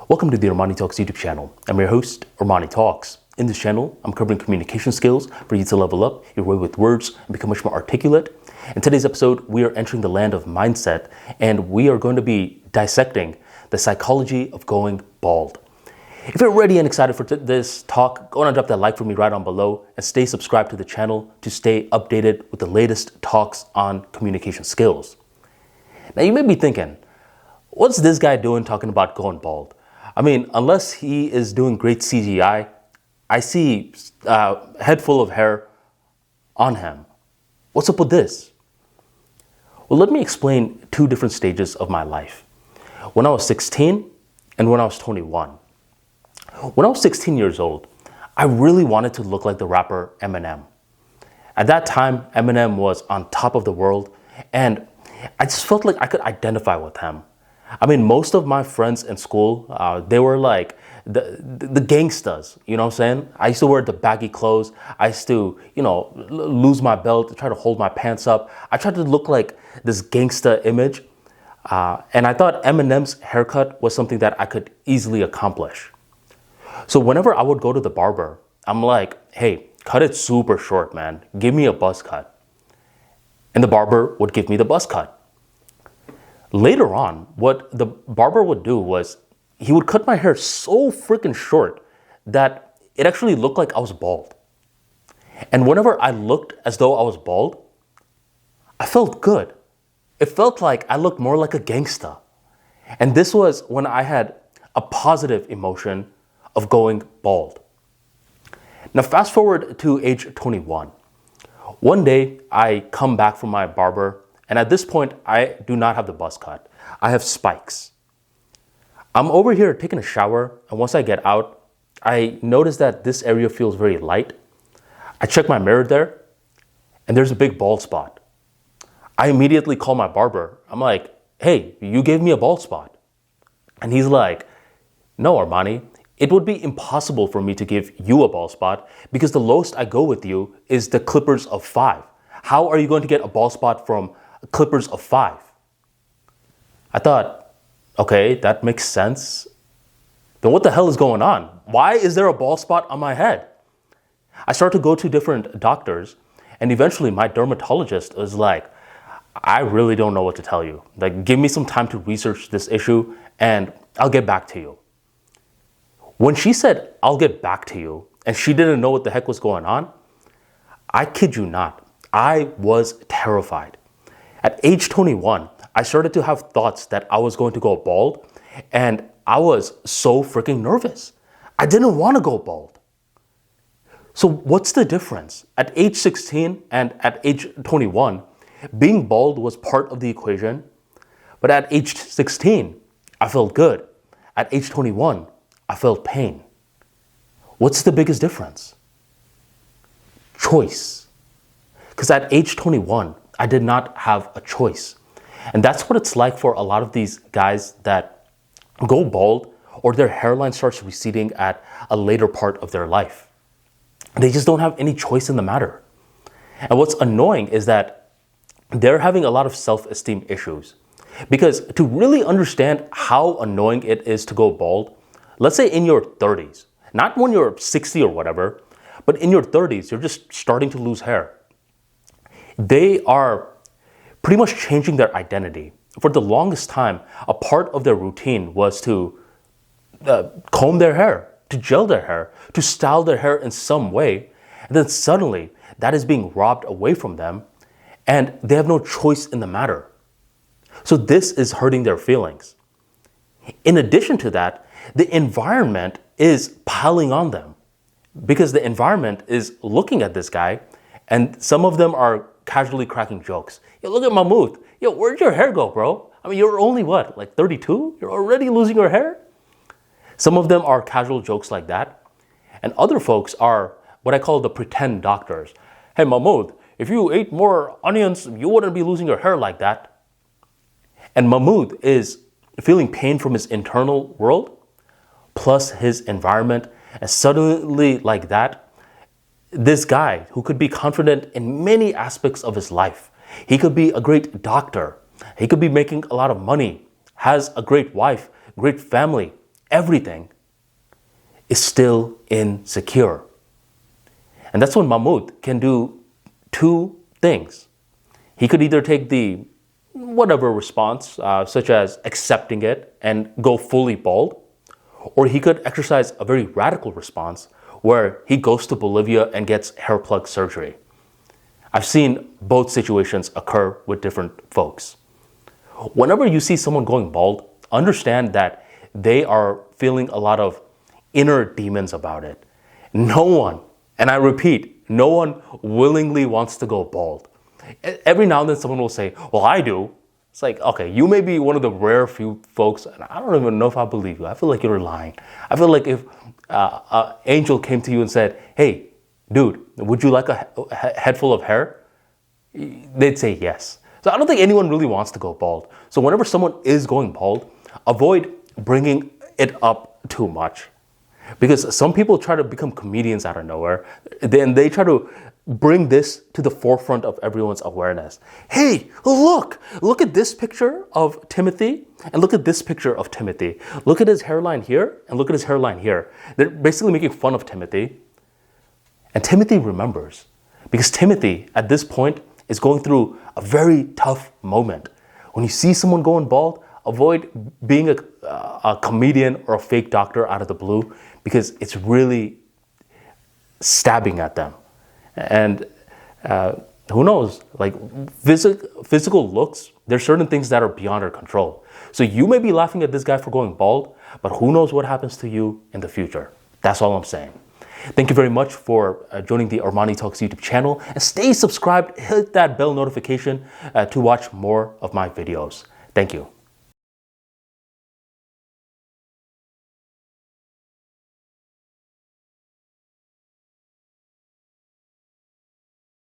Welcome to the ArmaniTalks YouTube channel. I'm your host, ArmaniTalks. In this channel, I'm covering communication skills for you to level up your way with words and become much more articulate. In today's episode, we are entering the land of mindset, and we are going to be dissecting the psychology of going bald. If you're ready and excited for this talk, go and drop that like for me right on below and stay subscribed to the channel to stay updated with the latest talks on communication skills. Now, you may be thinking, what's this guy doing talking about going bald? I mean, unless he is doing great CGI, I see a head full of hair on him. What's up with this? Well, let me explain two different stages of my life. When I was 16 and when I was 21. When I was 16 years old, I really wanted to look like the rapper Eminem. At that time, Eminem was on top of the world, and I just felt like I could identify with him. I mean, most of my friends in school, they were like the gangsters, you know what I'm saying? I used to wear the baggy clothes. I used to, lose my belt, try to hold my pants up. I tried to look like this gangsta image. And I thought Eminem's haircut was something that I could easily accomplish. So whenever I would go to the barber, I'm like, hey, cut it super short, man. Give me a buzz cut. And the barber would give me the buzz cut. Later on, what the barber would do was he would cut my hair so freaking short that it actually looked like I was bald. And whenever I looked as though I was bald, I felt good. It felt like I looked more like a gangsta. And this was when I had a positive emotion of going bald. Now, fast forward to age 21. One day, I come back from my barber, and at this point, I do not have the buzz cut. I have spikes. I'm over here taking a shower, and once I get out, I notice that this area feels very light. I check my mirror there, and there's a big bald spot. I immediately call my barber. I'm like, hey, you gave me a bald spot. And he's like, no, Armani, it would be impossible for me to give you a bald spot because the lowest I go with you is the clippers of 5. How are you going to get a bald spot from clippers of 5? I thought, okay, that makes sense. Then what the hell is going on? Why is there a bald spot on my head? I started to go to different doctors, and eventually my dermatologist was like, I really don't know what to tell you. Like, give me some time to research this issue and I'll get back to you. When she said, I'll get back to you, and she didn't know what the heck was going on, I kid you not, I was terrified. At age 21, I started to have thoughts that I was going to go bald, and I was so freaking nervous. I didn't want to go bald. So what's the difference? At age 16 and at age 21, being bald was part of the equation, but at age 16, I felt good. At age 21, I felt pain. What's the biggest difference? Choice. Because at age 21, I did not have a choice. And that's what it's like for a lot of these guys that go bald or their hairline starts receding at a later part of their life. They just don't have any choice in the matter. And what's annoying is that they're having a lot of self-esteem issues. Because to really understand how annoying it is to go bald, let's say in your 30s, not when you're 60 or whatever, but in your 30s, you're just starting to lose hair. They are pretty much changing their identity. For the longest time, a part of their routine was to comb their hair, to gel their hair, to style their hair in some way. And then suddenly, that is being robbed away from them, and they have no choice in the matter. So this is hurting their feelings. In addition to that, the environment is piling on them because the environment is looking at this guy, and some of them are casually cracking jokes. Yo, look at Mahmoud. Yo, where'd your hair go, bro? I mean, you're only what, like 32? You're already losing your hair? Some of them are casual jokes like that. And other folks are what I call the pretend doctors. Hey, Mahmoud, if you ate more onions, you wouldn't be losing your hair like that. And Mahmoud is feeling pain from his internal world plus his environment. And suddenly, like that, this guy who could be confident in many aspects of his life, he could be a great doctor, he could be making a lot of money, has a great wife, great family, everything is still insecure. And that's when Mahmoud can do two things. He could either take the whatever response, such as accepting it and go fully bald, or he could exercise a very radical response where he goes to Bolivia and gets hair plug surgery. I've seen both situations occur with different folks. Whenever you see someone going bald, understand that they are feeling a lot of inner demons about it. No one, and I repeat, no one willingly wants to go bald. Every now and then someone will say, well, I do. It's like, okay, you may be one of the rare few folks, and I don't even know if I believe you. I feel like you're lying. I feel like if an angel came to you and said, hey, dude, would you like a head full of hair? They'd say yes. So I don't think anyone really wants to go bald. So whenever someone is going bald, avoid bringing it up too much. Because some people try to become comedians out of nowhere. Then they try to bring this to the forefront of everyone's awareness. Hey, look at this picture of Timothy and look at this picture of Timothy. Look at his hairline here and look at his hairline here. They're basically making fun of Timothy. And Timothy remembers, because Timothy at this point is going through a very tough moment. When you see someone going bald, avoid being a comedian or a fake doctor out of the blue, because it's really stabbing at them. And who knows, like physical looks, there's certain things that are beyond our control. So you may be laughing at this guy for going bald, but who knows what happens to you in the future. That's all I'm saying. Thank you very much for joining the ArmaniTalks YouTube channel, and stay subscribed, hit that bell notification to watch more of my videos. Thank you.